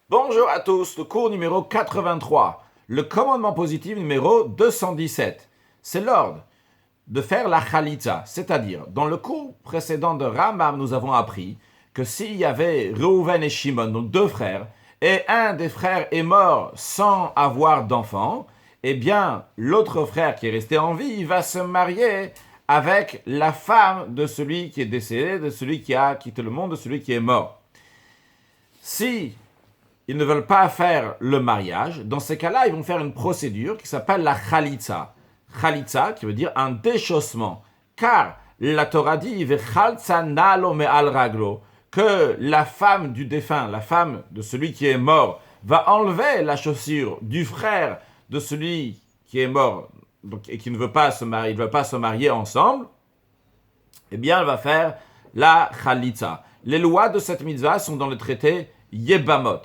Bonjour à tous, le cours numéro 83, le commandement positif numéro 217. C'est l'ordre de faire la chalitza, c'est-à-dire, dans le cours précédent de Rambam, nous avons appris que s'il y avait Reuven et Shimon, donc deux frères, et un des frères est mort sans avoir d'enfant, eh bien, l'autre frère qui est resté en vie, il va se marier avec la femme de celui qui est décédé, de celui qui a quitté le monde, de celui qui est mort. Si ils ne veulent pas faire le mariage, dans ces cas-là, ils vont faire une procédure qui s'appelle la chalitza. Chalitza, qui veut dire un déchaussement. Car la Torah dit Vechaltza nalo me'al raglo, que la femme du défunt, la femme de celui qui est mort, va enlever la chaussure du frère de celui qui est mort donc, et qui ne veut pas se marier, ils ne veulent pas se marier ensemble. Eh bien, elle va faire la chalitza. Les lois de cette mitzvah sont dans le traité Yebamot.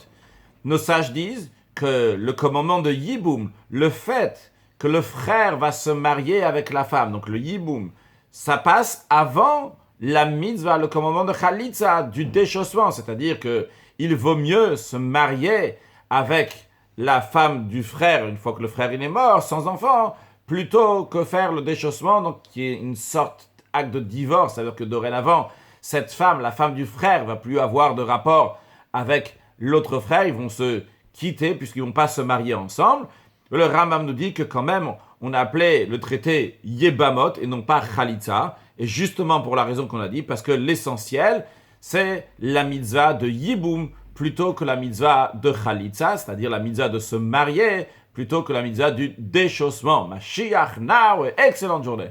Nos sages disent que le commandement de Yiboum, le fait que le frère va se marier avec la femme, donc le Yiboum, ça passe avant la mitzvah, le commandement de Chalitza, du déchaussement, c'est-à-dire qu'il vaut mieux se marier avec la femme du frère une fois que le frère il est mort, sans enfant, plutôt que faire le déchaussement, donc qui est une sorte d'acte de divorce, c'est-à-dire que dorénavant, cette femme, la femme du frère, va plus avoir de rapport avec l'autre frère, ils vont se quitter puisqu'ils ne vont pas se marier ensemble. Le Rambam nous dit que quand même, on a appelé le traité Yebamot et non pas Chalitza, et justement pour la raison qu'on a dit, parce que l'essentiel, c'est la mitzvah de Yiboum plutôt que la mitzvah de Chalitza, c'est-à-dire la mitzvah de se marier plutôt que la mitzvah du déchaussement. Mashiach now, excellente journée.